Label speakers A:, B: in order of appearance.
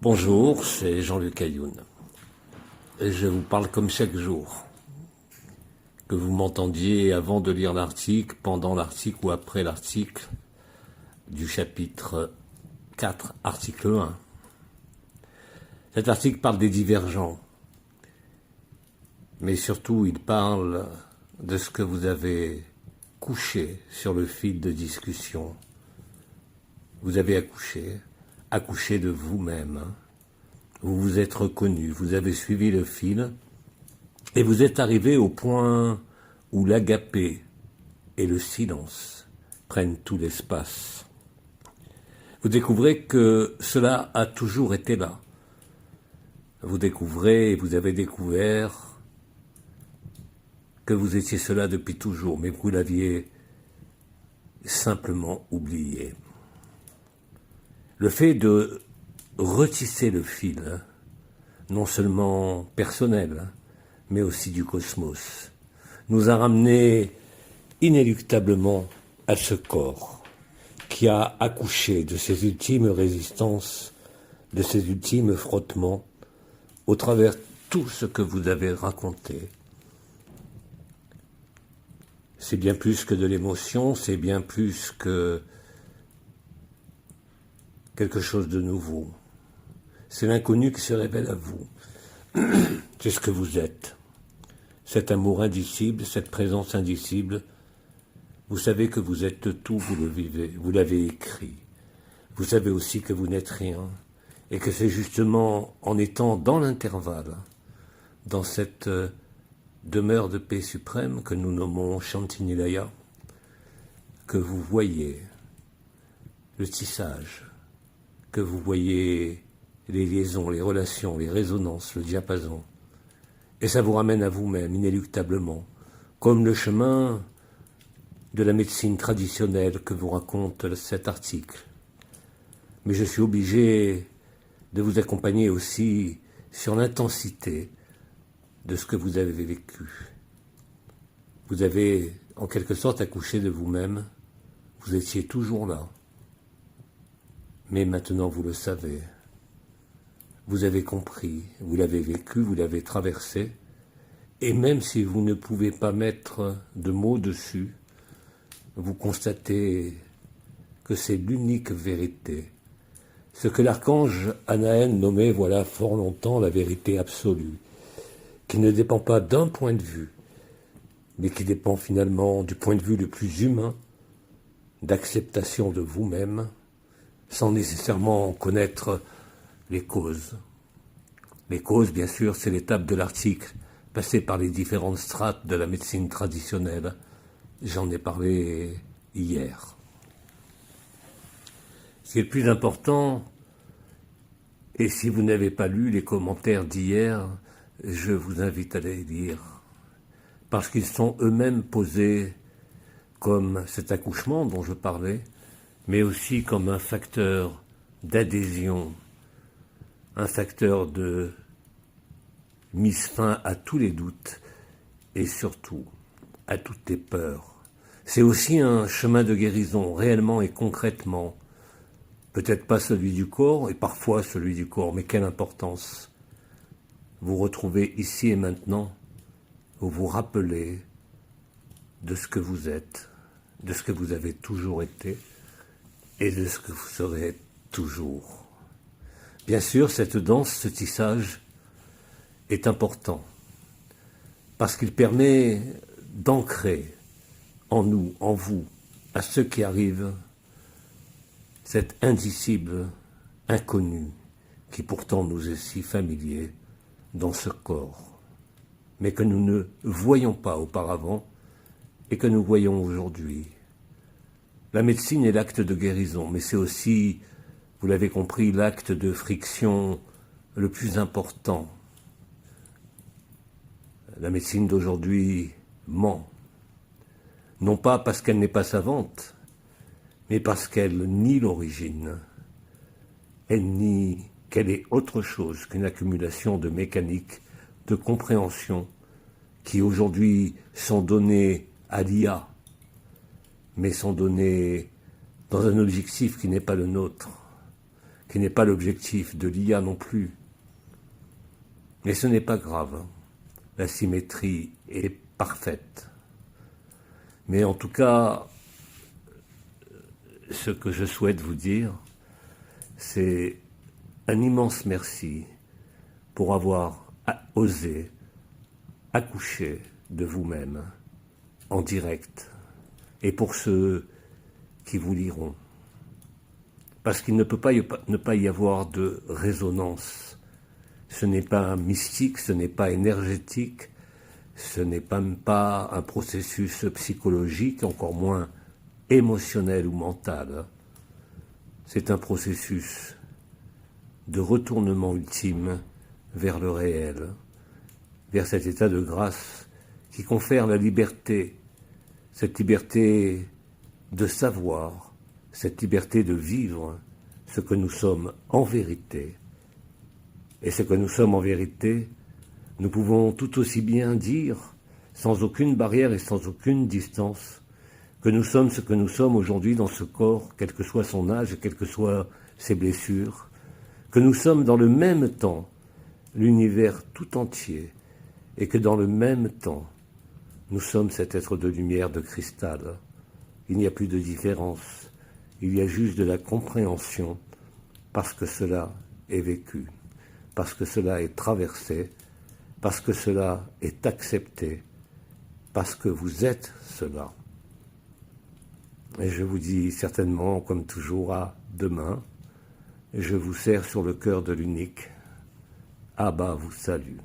A: Bonjour, c'est Jean-Luc Ayoun. Et je vous parle comme chaque jour. Que vous m'entendiez avant de lire l'article, pendant l'article ou après l'article du chapitre 4, article 1. Cet article parle des divergents. Mais surtout, il parle de ce que vous avez couché sur le fil de discussion. Vous avez accouché de vous-même. Vous vous êtes reconnu, vous avez suivi le fil et vous êtes arrivé au point où l'agapé et le silence prennent tout l'espace. Vous découvrez que cela a toujours été là. Vous découvrez et vous avez découvert que vous étiez cela depuis toujours, mais vous l'aviez simplement oublié. Le fait de retisser le fil, non seulement personnel, mais aussi du cosmos, nous a ramené inéluctablement à ce corps qui a accouché de ses ultimes résistances, de ses ultimes frottements, au travers tout ce que vous avez raconté. C'est bien plus que de l'émotion, c'est bien plus que quelque chose de nouveau. C'est l'inconnu qui se révèle à vous. C'est ce que vous êtes. Cet amour indicible, cette présence indicible, vous savez que vous êtes tout, vous le vivez, vous l'avez écrit. Vous savez aussi que vous n'êtes rien, et que c'est justement en étant dans l'intervalle, dans cette demeure de paix suprême que nous nommons Shantinilaya, que vous voyez le tissage, que vous voyez les liaisons, les relations, les résonances, le diapason. Et ça vous ramène à vous-même, inéluctablement, comme le chemin de la médecine traditionnelle que vous raconte cet article. Mais je suis obligé de vous accompagner aussi sur l'intensité de ce que vous avez vécu. Vous avez, en quelque sorte, accouché de vous-même. Vous étiez toujours là. Mais maintenant, vous le savez. Vous avez compris, vous l'avez vécu, vous l'avez traversé. Et même si vous ne pouvez pas mettre de mots dessus, vous constatez que c'est l'unique vérité. Ce que l'archange Anaën nommait, voilà, fort longtemps, la vérité absolue, qui ne dépend pas d'un point de vue, mais qui dépend finalement du point de vue le plus humain, d'acceptation de vous-même, sans nécessairement connaître les causes. Les causes, bien sûr, c'est l'étape de l'article, passé par les différentes strates de la médecine traditionnelle. J'en ai parlé hier. Ce qui est le plus important, et si vous n'avez pas lu les commentaires d'hier, je vous invite à les lire, parce qu'ils sont eux-mêmes posés comme cet accouchement dont je parlais, mais aussi comme un facteur d'adhésion, un facteur de mise fin à tous les doutes et surtout à toutes les peurs. C'est aussi un chemin de guérison, réellement et concrètement. Peut-être pas celui du corps, et parfois celui du corps, mais quelle importance. Vous retrouvez ici et maintenant, vous vous rappelez de ce que vous êtes, de ce que vous avez toujours été, et de ce que vous serez toujours. Bien sûr, cette danse, ce tissage est important, parce qu'il permet d'ancrer en nous, en vous, à ceux qui arrivent, cet indicible inconnu qui pourtant nous est si familier dans ce corps, mais que nous ne voyons pas auparavant et que nous voyons aujourd'hui. La médecine est l'acte de guérison, mais c'est aussi, vous l'avez compris, l'acte de friction le plus important. La médecine d'aujourd'hui ment, non pas parce qu'elle n'est pas savante, mais parce qu'elle nie l'origine. Elle nie qu'elle est autre chose qu'une accumulation de mécaniques, de compréhension, qui aujourd'hui sont données à l'IA, mais sont données dans un objectif qui n'est pas le nôtre, qui n'est pas l'objectif de l'IA non plus. Mais ce n'est pas grave, la symétrie est parfaite. Mais en tout cas, ce que je souhaite vous dire, c'est un immense merci pour avoir osé accoucher de vous-même en direct, et pour ceux qui vous liront. Parce qu'il ne peut pas y avoir de résonance. Ce n'est pas mystique, ce n'est pas énergétique, ce n'est même pas un processus psychologique, encore moins émotionnel ou mental. C'est un processus de retournement ultime vers le réel, vers cet état de grâce qui confère la liberté, cette liberté de savoir, cette liberté de vivre ce que nous sommes en vérité. Et ce que nous sommes en vérité, nous pouvons tout aussi bien dire, sans aucune barrière et sans aucune distance, que nous sommes ce que nous sommes aujourd'hui dans ce corps, quel que soit son âge, quelles que soient ses blessures, que nous sommes dans le même temps l'univers tout entier, et que dans le même temps, nous sommes cet être de lumière, de cristal. Il n'y a plus de différence, il y a juste de la compréhension, parce que cela est vécu, parce que cela est traversé, parce que cela est accepté, parce que vous êtes cela. Et je vous dis certainement, comme toujours, à demain. Je vous serre sur le cœur de l'unique. Abba vous salue.